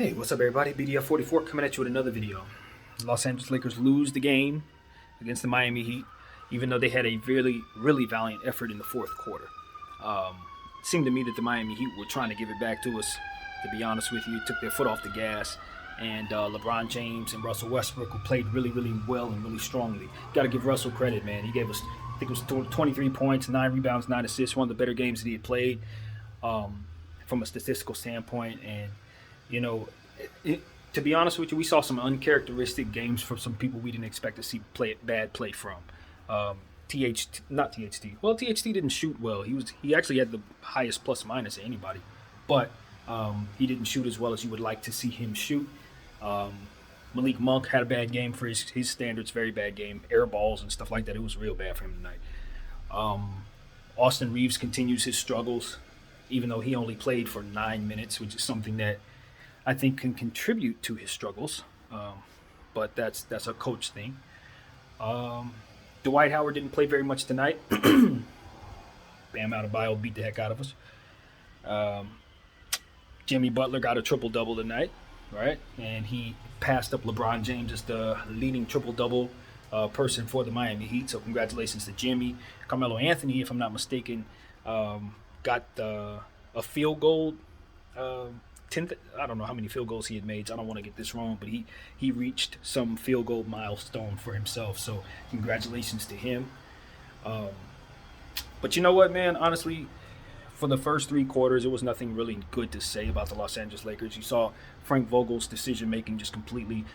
Hey, what's up, everybody? BDF44 coming at you with another video. The Los Angeles Lakers lose the game against the Miami Heat, even though they had a really valiant effort in the fourth quarter. It seemed to me that the Miami Heat were trying to give it back to us, to be honest with you. Took their foot off the gas, and LeBron James and Russell Westbrook, who played really well and really strongly. Got to give Russell credit, man. He gave us, I think it was 23 points, 9 rebounds, 9 assists, one of the better games that he had played from a statistical standpoint. And to be honest with you, we saw some uncharacteristic games from some people we didn't expect to see bad play from. Not THT. Well, THT didn't shoot well. He actually had the highest plus minus of anybody, but he didn't shoot as well as you would like to see him shoot. Malik Monk had a bad game for his standards, very bad game. Air balls and stuff like that. It was real bad for him tonight. Austin Reeves continues his struggles, even though he only played for 9 minutes, which is something that I think can contribute to his struggles, but that's a coach thing. Dwight Howard didn't play very much tonight. Bam Adebayo beat the heck out of us. Jimmy Butler got a triple-double tonight, right? And he passed up LeBron James as the leading triple-double person for the Miami Heat, so congratulations to Jimmy. Carmelo Anthony, if I'm not mistaken, got a field goal. 10th, I don't know how many field goals he had made, so I don't want to get this wrong, but he reached some field goal milestone for himself, so congratulations to him. But you know what, man, honestly, for the first 3 quarters, it was nothing really good to say about the Los Angeles Lakers. You saw Frank Vogel's decision-making just completely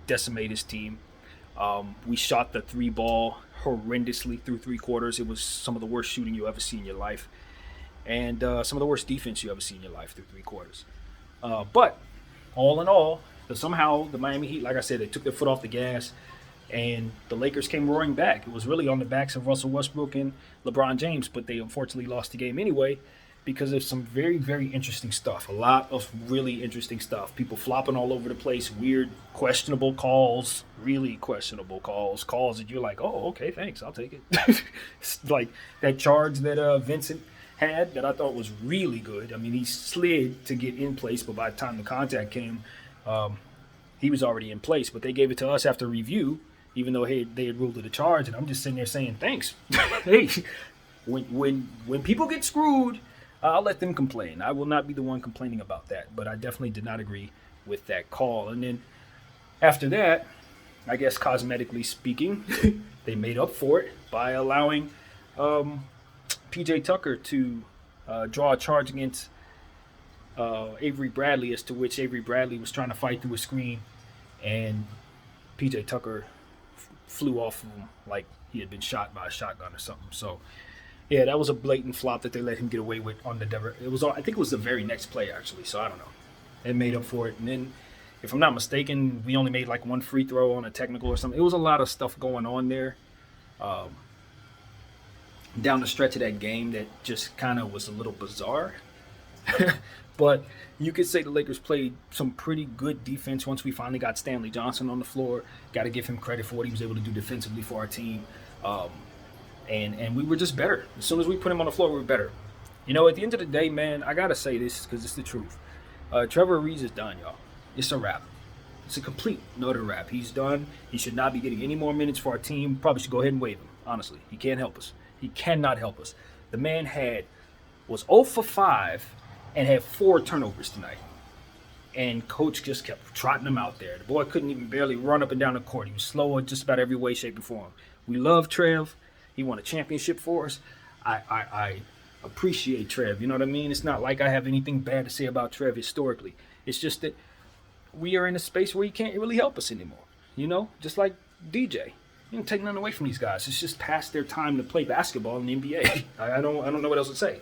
decimate his team. We shot the 3-ball horrendously through 3 quarters. It was some of the worst shooting you ever see in your life. And some of the worst defense you ever see in your life through 3 quarters. But all in all, somehow the Miami Heat, like I said, they took their foot off the gas, and the Lakers came roaring back. It was really on the backs of Russell Westbrook and LeBron James, but they unfortunately lost the game anyway because of some very interesting stuff. A lot of really interesting stuff. People flopping all over the place, weird, questionable calls, really questionable calls that you're like, oh, okay, thanks, I'll take it. Like that charge that Vincent had that I thought was really good. I mean, he slid to get in place, but by the time the contact came, he was already in place. But they gave it to us after review, even though they had ruled it a charge. And I'm just sitting there saying, thanks. Hey, when people get screwed, I'll let them complain. I will not be the one complaining about that. But I definitely did not agree with that call. And then after that, I guess cosmetically speaking, they made up for it by allowing PJ Tucker to draw a charge against Avery Bradley, as to which Avery Bradley was trying to fight through a screen, and PJ Tucker flew off of him like he had been shot by a shotgun or something. So, yeah, that was a blatant flop that they let him get away with on the Denver. I think it was the very next play, actually, so I don't know. They made up for it. And then, if I'm not mistaken, we only made like 1 free throw on a technical or something. It was a lot of stuff going on there. Down the stretch of that game that just kind of was a little bizarre. But you could say the Lakers played some pretty good defense once we finally got Stanley Johnson on the floor. Got to give him credit for what he was able to do defensively for our team. And we were just better. As soon as we put him on the floor, we were better. You know, at the end of the day, man, I got to say this because it's the truth. Trevor Ariza is done, y'all. It's a wrap. It's a complete and utter wrap. He's done. He should not be getting any more minutes for our team. Probably should go ahead and waive him, honestly. He can't help us. He cannot help us. The man was 0 for 5 and had 4 turnovers tonight. And coach just kept trotting him out there. The boy couldn't even barely run up and down the court. He was slow in just about every way, shape, and form. We love Trev. He won a championship for us. I appreciate Trev. You know what I mean? It's not like I have anything bad to say about Trev historically. It's just that we are in a space where he can't really help us anymore. You know, just like DJ. You don't take nothing away from these guys. It's just past their time to play basketball in the NBA. I don't know what else to say.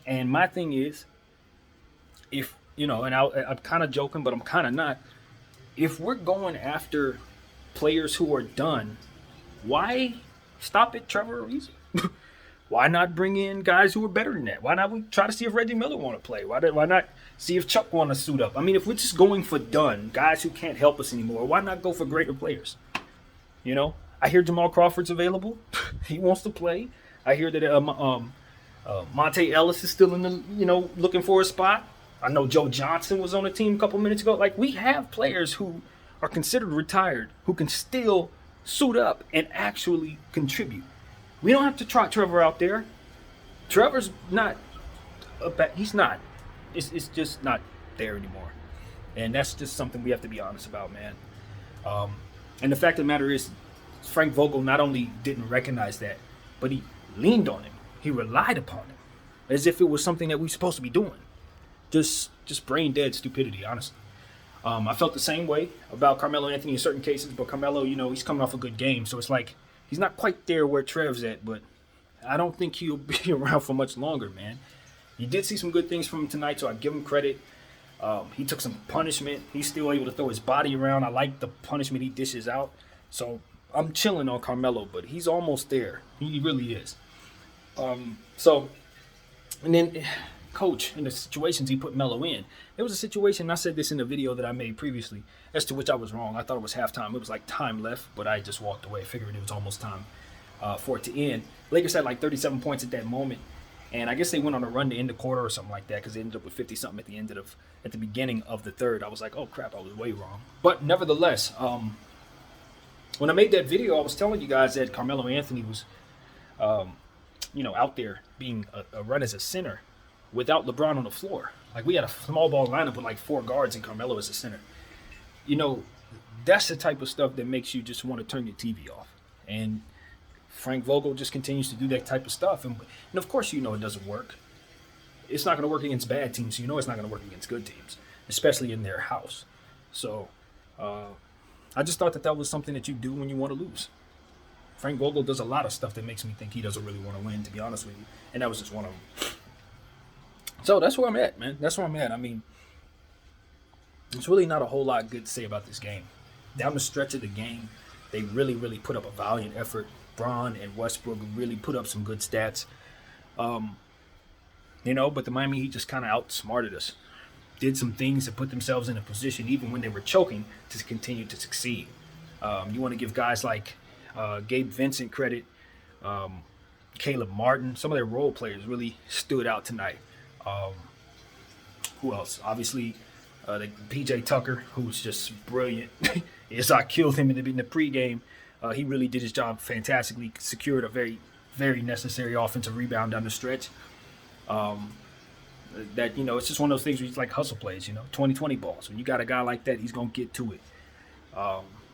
And my thing is, if, you know, and I'm kind of joking, but I'm kind of not. If we're going after players who are done, why stop at Trevor Ariza? Why not bring in guys who are better than that? Why not we try to see if Reggie Miller want to play? Why not see if Chuck want to suit up? I mean, if we're just going for done, guys who can't help us anymore, why not go for greater players? You know, I hear Jamal Crawford's available. He wants to play. I hear that Monte Ellis is still in the, looking for a spot. I know Joe Johnson was on the team a couple minutes ago. Like, we have players who are considered retired who can still suit up and actually contribute. We don't have to trot Trevor out there. Trevor's not he's not. It's just not there anymore. And that's just something we have to be honest about, man. And the fact of the matter is, Frank Vogel not only didn't recognize that, but he leaned on him. He relied upon him as if it was something that we were supposed to be doing. Just brain dead stupidity, honestly. I felt the same way about Carmelo Anthony in certain cases, but Carmelo, he's coming off a good game, so it's like he's not quite there where Trev's at, but I don't think he'll be around for much longer, man. You did see some good things from him tonight, so I give him credit. He took some punishment. He's still able to throw his body around. I like the punishment he dishes out. So I'm chilling on Carmelo, but he's almost there. He really is. And then Coach, in the situations he put Melo in, there was a situation, I said this in a video that I made previously, as to which I was wrong. I thought it was halftime. It was like time left, but I just walked away, figuring it was almost time for it to end. Lakers had like 37 points at that moment. And I guess they went on a run to end the quarter or something like that, because they ended up with 50-something at the beginning of the third. I was like, oh, crap, I was way wrong. But nevertheless, when I made that video, I was telling you guys that Carmelo Anthony was, out there being a run as a center without LeBron on the floor. Like, we had a small ball lineup with like 4 guards and Carmelo as a center. That's the type of stuff that makes you just want to turn your TV off. And Frank Vogel just continues to do that type of stuff. And of course, it doesn't work. It's not going to work against bad teams. So it's not going to work against good teams, especially in their house. So I just thought that was something that you do when you want to lose. Frank Vogel does a lot of stuff that makes me think he doesn't really want to win, to be honest with you. And that was just one of them. So that's where I'm at, man. That's where I'm at. I mean, there's really not a whole lot good to say about this game. Down the stretch of the game, they really, really put up a valiant effort. Braun and Westbrook really put up some good stats. But the Miami Heat just kind of outsmarted us. Did some things to put themselves in a position, even when they were choking, to continue to succeed. You want to give guys like Gabe Vincent credit, Caleb Martin. Some of their role players really stood out tonight. Who else? Obviously, PJ Tucker, who was just brilliant. As I killed him in the pregame. He really did his job fantastically, secured a very, very necessary offensive rebound down the stretch. It's just one of those things where it's like hustle plays, 20-20 balls. When you got a guy like that, he's going to get to it.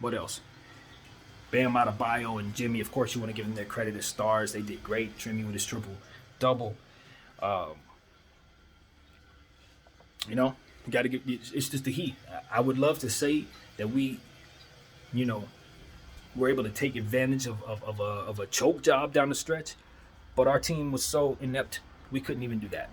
What else? Bam Adebayo and Jimmy, of course, you want to give them their credit as stars. They did great. Jimmy with his triple-double. You got to get. It's just the Heat. I would love to say that we, were able to take advantage of a choke job down the stretch, but our team was so inept, we couldn't even do that.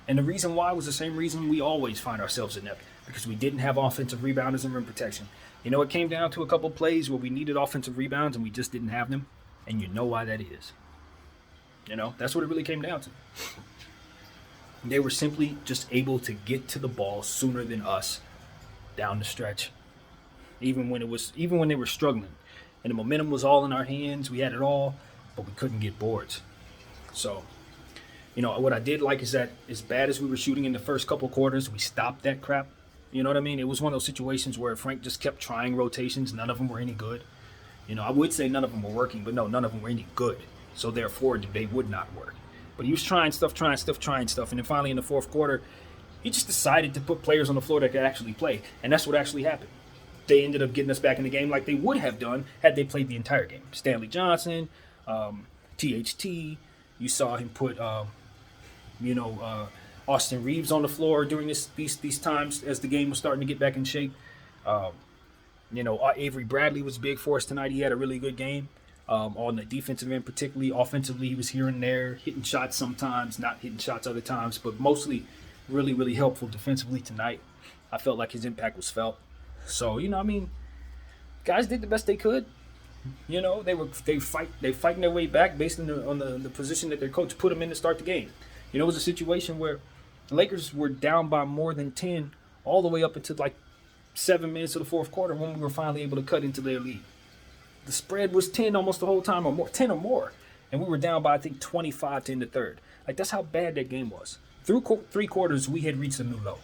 And the reason why was the same reason we always find ourselves inept, because we didn't have offensive rebounders and rim protection. It came down to a couple plays where we needed offensive rebounds and we just didn't have them, and you know why that is. That's what it really came down to. They were simply just able to get to the ball sooner than us down the stretch. Even when they were struggling, and the momentum was all in our hands, we had it all, but we couldn't get boards. So, what I did like is that as bad as we were shooting in the first couple quarters, we stopped that crap. You know what I mean? It was one of those situations where Frank just kept trying rotations. None of them were any good. I would say none of them were working, but no, none of them were any good. So therefore, they would not work. But he was trying stuff. And then finally in the fourth quarter, he just decided to put players on the floor that could actually play. And that's what actually happened. They ended up getting us back in the game like they would have done had they played the entire game. Stanley Johnson, THT, you saw him put, Austin Reeves on the floor during these times as the game was starting to get back in shape. Avery Bradley was big for us tonight. He had a really good game on the defensive end, particularly. Offensively, he was here and there, hitting shots sometimes, not hitting shots other times, but mostly really, really helpful defensively tonight. I felt like his impact was felt. So, guys did the best they could. They fighting their way back based on the position that their coach put them in to start the game. It was a situation where the Lakers were down by more than 10 all the way up into like 7 minutes of the fourth quarter when we were finally able to cut into their lead. The spread was 10 almost the whole time, or more, 10 or more, and we were down by I think 25 to end the third. Like, that's how bad that game was. Through three quarters, we had reached a new low.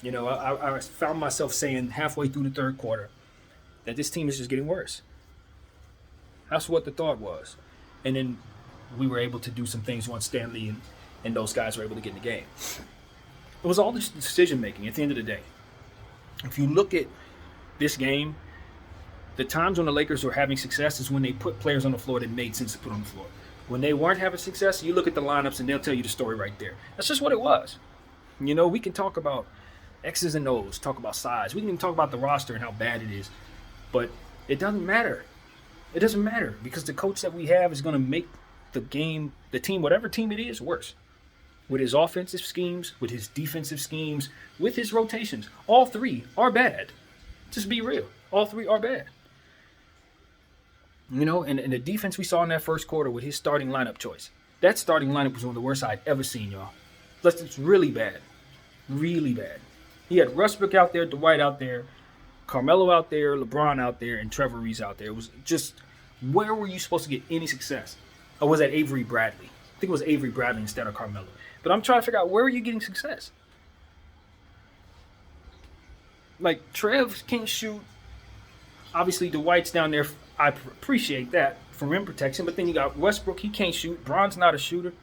You know, I found myself saying halfway through the third quarter that this team is just getting worse. That's what the thought was. And then we were able to do some things once Stanley and those guys were able to get in the game. It was all just decision making at the end of the day. If you look at this game, the times when the Lakers were having success is when they put players on the floor that made sense to put on the floor. When they weren't having success, you look at the lineups and they'll tell you the story right there. That's just what it was. You know, we can talk about X's and O's, talk about size. We can even talk about the roster and how bad it is. But it doesn't matter. It doesn't matter because the coach that we have is going to make the game, the team, whatever team it is, worse. With his offensive schemes, with his defensive schemes, with his rotations. All three are bad. Just be real. All three are bad. You know, and the defense we saw in that first quarter with his starting lineup choice. That starting lineup was one of the worst I'd ever seen, y'all. It's really bad. Really bad. He had Westbrook out there, Dwight out there, Carmelo out there, LeBron out there, and Trevor Ariza out there. It was just, where were you supposed to get any success? Or was that Avery Bradley? I think it was Avery Bradley instead of Carmelo. But I'm trying to figure out, where are you getting success? Like, Trev can't shoot. Obviously, Dwight's down there. I appreciate that for rim protection. But then you got Westbrook. He can't shoot. Bron's not a shooter.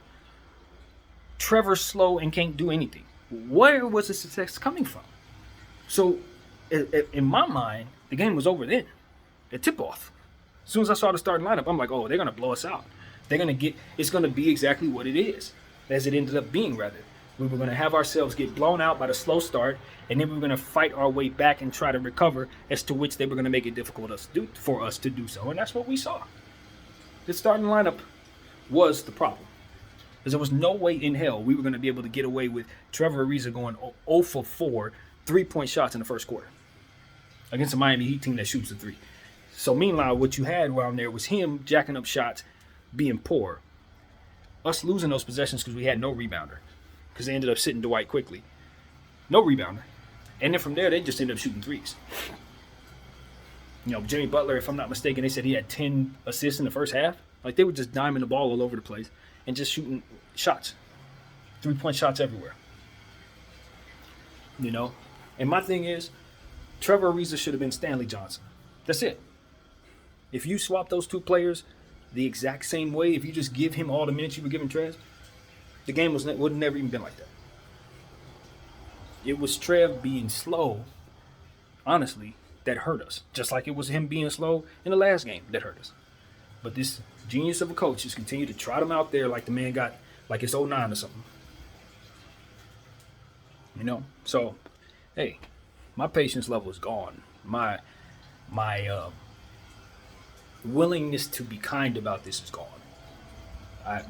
Trevor's slow and can't do anything. Where was the success coming from? So, in my mind, the game was over then. The tip-off. As soon as I saw the starting lineup, I'm like, oh, they're going to blow us out. It's going to be exactly what it is, as it ended up being, rather. We were going to have ourselves get blown out by the slow start, and then we were going to fight our way back and try to recover, as to which they were going to make it difficult for us to do so. And that's what we saw. The starting lineup was the problem. Because there was no way in hell we were going to be able to get away with Trevor Ariza going 0 for 4 3-point shots in the first quarter against a Miami Heat team that shoots a three. So meanwhile, what you had around there was him jacking up shots, being poor. Us losing those possessions because we had no rebounder. Because they ended up sitting Dwight quickly. No rebounder. And then from there, they just ended up shooting threes. You know, Jimmy Butler, if I'm not mistaken, they said he had 10 assists in the first half. Like, they were just diming the ball all over the place and just shooting shots. 3-point shots everywhere. You know? And my thing is, Trevor Ariza should have been Stanley Johnson. That's it. If you swap those two players the exact same way, if you just give him all the minutes you were giving Trev, the game would have never even been like that. It was Trev being slow, honestly, that hurt us. Just like it was him being slow in the last game that hurt us. But this genius of a coach just continued to trot him out there like the man got, like it's 09 or something. You know? So, hey, my patience level is gone. My willingness to be kind about this is gone.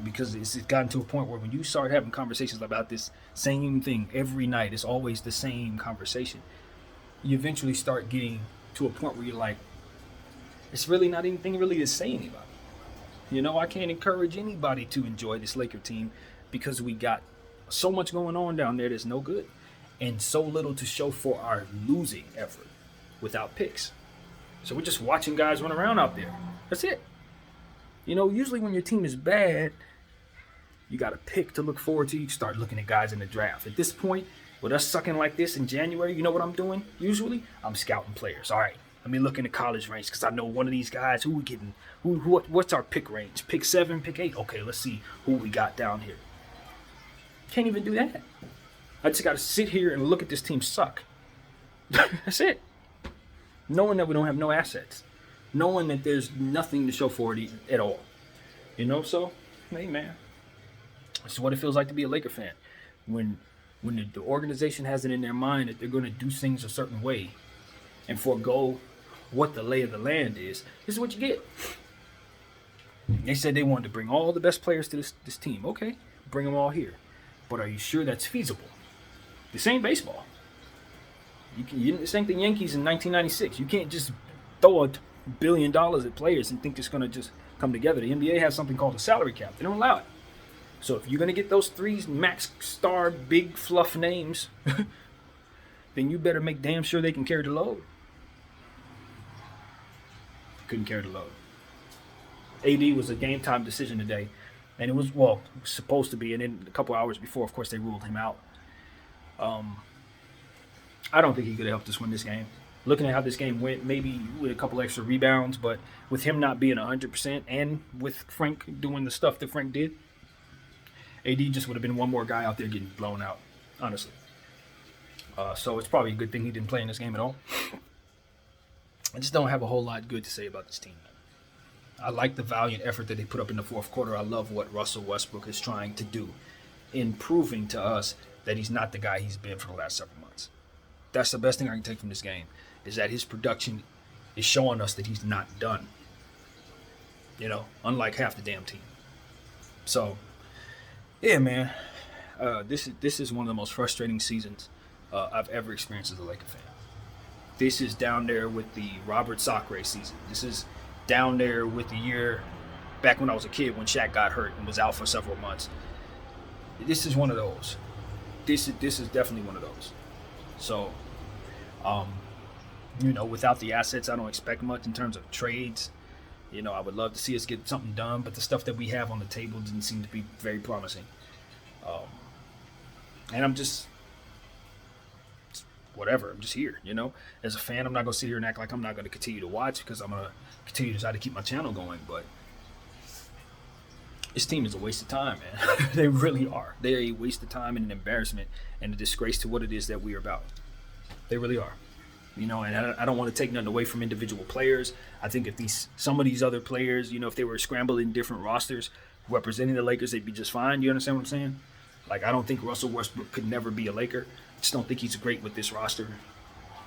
Because it's gotten to a point where when you start having conversations about this same thing every night, it's always the same conversation. You eventually start getting to a point where you're like, it's really not anything really to say anybody. You know, I can't encourage anybody to enjoy this Laker team because we got so much going on down there that's no good and so little to show for our losing effort without picks. So we're just watching guys run around out there. That's it. You know, usually when your team is bad, you got a pick to look forward to. You start looking at guys in the draft. At this point, with us sucking like this in January, you know what I'm doing? Usually, I'm scouting players. All right, let me look in the college range because I know one of these guys, who we getting, what's our pick range? Pick 7, pick 8? Okay, let's see who we got down here. Can't even do that. I just got to sit here and look at this team suck. That's it. Knowing that we don't have no assets. Knowing that there's nothing to show for it at all. You know, so, hey, man. It's what it feels like to be a Laker fan. When the organization has it in their mind that they're going to do things a certain way and forego what the lay of the land is, this is what you get. They said they wanted to bring all the best players to this team. Okay, bring them all here. But are you sure that's feasible? This ain't baseball. This ain't the Yankees in 1996. You can't just throw $1 billion at players and think it's going to just come together. The NBA has something called a salary cap. They don't allow it. So if you're going to get those 3 max star big fluff names, then you better make damn sure they can carry the load. Couldn't carry the load. AD was a game time decision today. And it was supposed to be. And then a couple hours before, of course, they ruled him out. I don't think he could have helped us win this game. Looking at how this game went, maybe with a couple extra rebounds, but with him not being 100% and with Frank doing the stuff that Frank did, AD just would have been one more guy out there getting blown out, honestly. So it's probably a good thing he didn't play in this game at all. I just don't have a whole lot good to say about this team. I like the valiant effort that they put up in the fourth quarter. I love what Russell Westbrook is trying to do in proving to us that he's not the guy he's been for the last several months. That's the best thing I can take from this game, is that his production is showing us that he's not done. Unlike half the damn team. So, yeah, man, this is one of the most frustrating seasons I've ever experienced as a Laker fan. This is down there with the Robert Sacre season. This is down there with the year back when I was a kid when Shaq got hurt and was out for several months. This is one of those. This is definitely one of those. So, without the assets, I don't expect much in terms of trades. I would love to see us get something done, but the stuff that we have on the table didn't seem to be very promising. And I'm just whatever. I'm just here, As a fan, I'm not going to sit here and act like I'm not going to continue to watch because I'm going to continue to try to keep my channel going. But this team is a waste of time, man. They really are. They're a waste of time and an embarrassment and a disgrace to what it is that we are about. They really are. And I don't want to take nothing away from individual players. I think if some of these other players, if they were scrambled in different rosters representing the Lakers, they'd be just fine. You understand what I'm saying? Like, I don't think Russell Westbrook could never be a Laker. I just don't think he's great with this roster.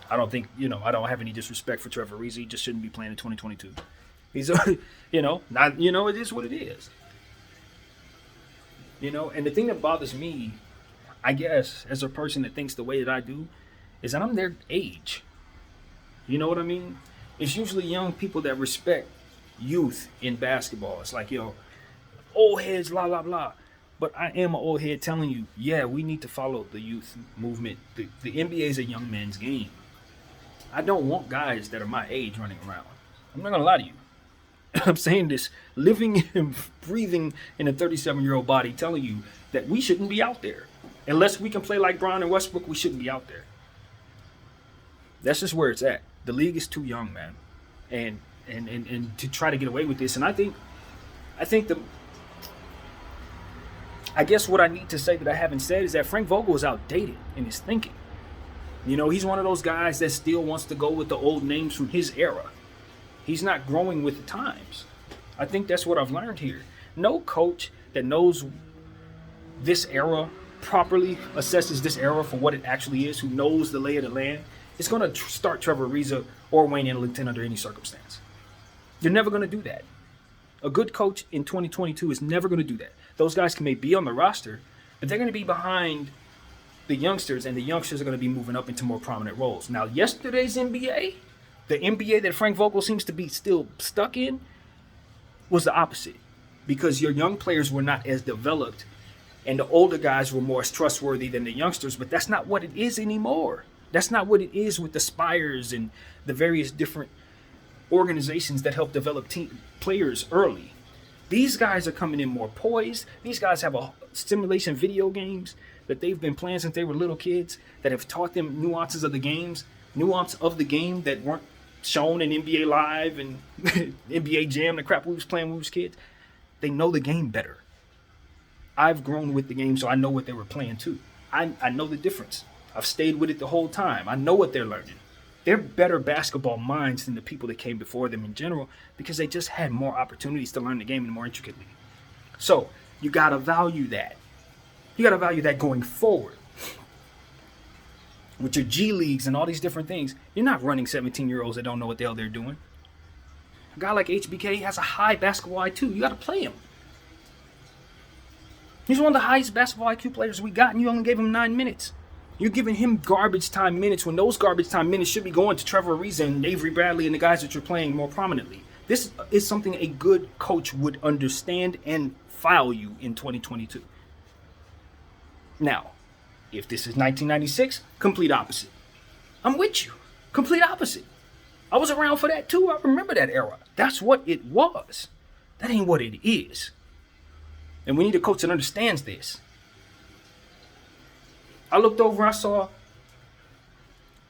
I don't think, I don't have any disrespect for Trevor Ariza. He just shouldn't be playing in 2022. He's, not, it is what it is. And the thing that bothers me, I guess, as a person that thinks the way that I do, is that I'm their age. You know what I mean? It's usually young people that respect youth in basketball. It's like, old heads, blah, blah, blah. But I am an old head telling you, yeah, we need to follow the youth movement. The NBA is a young man's game. I don't want guys that are my age running around. I'm not going to lie to you. I'm saying this, living and breathing in a 37-year-old body, telling you that we shouldn't be out there. Unless we can play like Brown and Westbrook, we shouldn't be out there. That's just where it's at. The league is too young, man. And to try to get away with this. And I guess what I need to say that I haven't said is that Frank Vogel is outdated in his thinking. He's one of those guys that still wants to go with the old names from his era. He's not growing with the times. I think that's what I've learned here. No coach that knows this era properly, assesses this era for what it actually is, who knows the lay of the land, is going to start Trevor Ariza or Wayne Ellington under any circumstance. You're never going to do that. A good coach in 2022 is never going to do that. Those guys can maybe be on the roster, but they're going to be behind the youngsters, and the youngsters are going to be moving up into more prominent roles. Now, yesterday's NBA, the NBA that Frank Vogel seems to be still stuck in, was the opposite. Because your young players were not as developed, and the older guys were more trustworthy than the youngsters, but that's not what it is anymore. That's not what it is with the Spires and the various different organizations that help develop players early. These guys are coming in more poised. These guys have a simulation video games that they've been playing since they were little kids that have taught them nuance of the game that weren't shown in NBA Live and NBA Jam, the crap we was playing when we was kids. They know the game better. I've grown with the game, so I know what they were playing too. I know the difference. I've stayed with it the whole time. I know what they're learning. They're better basketball minds than the people that came before them in general because they just had more opportunities to learn the game more intricately. So you got to value that. You got to value that going forward. With your G Leagues and all these different things, you're not running 17-year-olds that don't know what the hell they're doing. A guy like HBK has a high basketball IQ. You got to play him. He's one of the highest basketball IQ players we got, and you only gave him 9 minutes. You're giving him garbage time minutes when those garbage time minutes should be going to Trevor Ariza and Avery Bradley and the guys that you're playing more prominently. This is something a good coach would understand and file you in 2022. Now, if this is 1996, complete opposite. I'm with you. Complete opposite. I was around for that too. I remember that era. That's what it was. That ain't what it is. And we need a coach that understands this. I looked over, I saw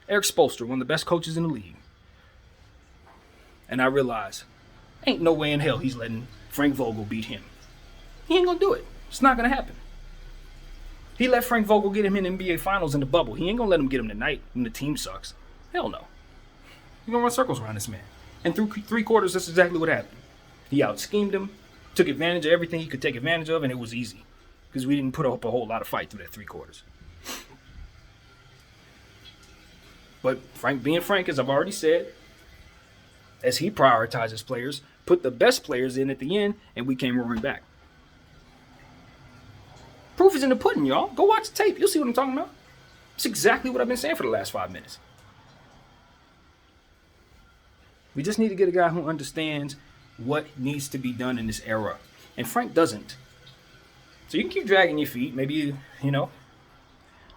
Eric Spoelstra, one of the best coaches in the league. And I realized, ain't no way in hell he's letting Frank Vogel beat him. He ain't gonna do it. It's not gonna happen. He let Frank Vogel get him in the NBA Finals in the bubble. He ain't gonna let him get him tonight when the team sucks. Hell no. He's gonna run circles around this man. And through 3 quarters, that's exactly what happened. He out-schemed him, took advantage of everything he could take advantage of, and it was easy. Because we didn't put up a whole lot of fight through that 3 quarters. But Frank, being Frank, as I've already said, as he prioritizes players, put the best players in at the end, and we came roaring back. Proof is in the pudding, y'all. Go watch the tape. You'll see what I'm talking about. It's exactly what I've been saying for the last 5 minutes. We just need to get a guy who understands what needs to be done in this era. And Frank doesn't. So you can keep dragging your feet. Maybe,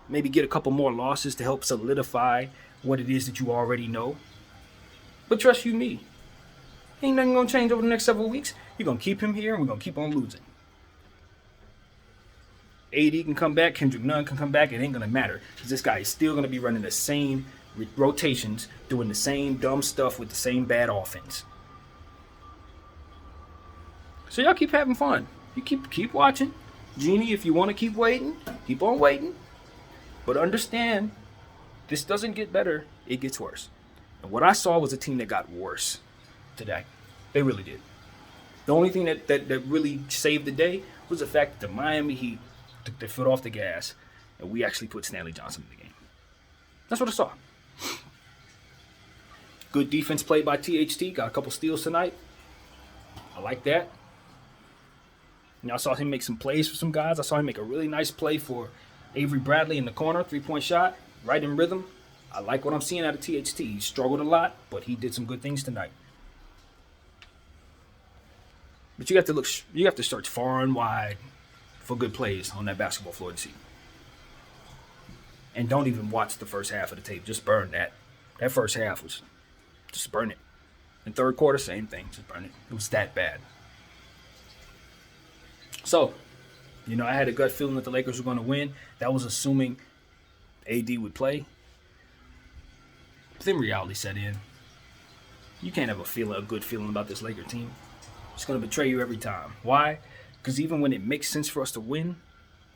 maybe get a couple more losses to help solidify what it is that you already know. But trust you me, ain't nothing going to change over the next several weeks. You're going to keep him here, and we're going to keep on losing. AD can come back, Kendrick Nunn can come back, it ain't going to matter. Because this guy is still going to be running the same rotations, doing the same dumb stuff with the same bad offense. So y'all keep having fun. You keep watching. Genie, if you want to keep waiting, keep on waiting. But understand, this doesn't get better, it gets worse. And what I saw was a team that got worse today. They really did. The only thing that really saved the day was the fact that the Miami Heat took their foot off the gas and we actually put Stanley Johnson in the game. That's what I saw. Good defense played by THT. Got a couple steals tonight. I like that. I saw him make some plays for some guys. I saw him make a really nice play for Avery Bradley in the corner. 3-point shot. Right in rhythm. I like what I'm seeing out of THT. He struggled a lot, but he did some good things tonight. But you have to search far and wide for good plays on that basketball floor to see. And don't even watch the first half of the tape. Just burn that. That first half was, just burn it. In third quarter, same thing. Just burn it. It was that bad. So, I had a gut feeling that the Lakers were going to win. That was assuming AD would play. But then reality set in. You can't have a good feeling about this Laker team. It's going to betray you every time. Why? Because even when it makes sense for us to win,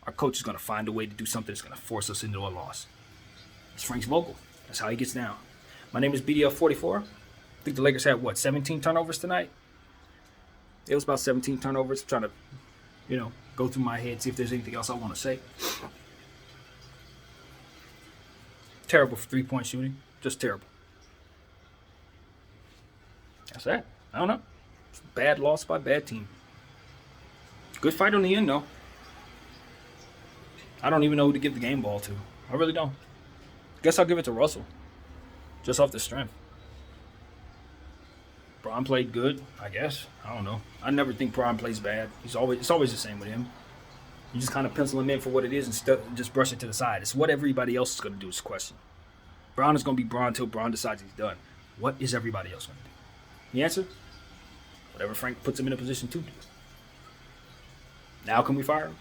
our coach is going to find a way to do something that's going to force us into a loss. It's Frank Vogel. That's how he gets down. My name is BDL44. I think the Lakers had, 17 turnovers tonight? It was about 17 turnovers. I'm trying to, go through my head, see if there's anything else I want to say. Terrible for 3-point shooting. Just terrible. That's that. I don't know. It's a bad loss by a bad team. Good fight on the end, though. I don't even know who to give the game ball to. I really don't. Guess I'll give it to Russell. Just off the strength. Braun played good, I guess. I don't know. I never think Braun plays bad. It's always the same with him. You just kind of pencil him in for what it is and just brush it to the side. It's what everybody else is going to do is the question. Braun is going to be Braun until Braun decides he's done. What is everybody else going to do? The answer? Whatever Frank puts him in a position to do. Now can we fire him?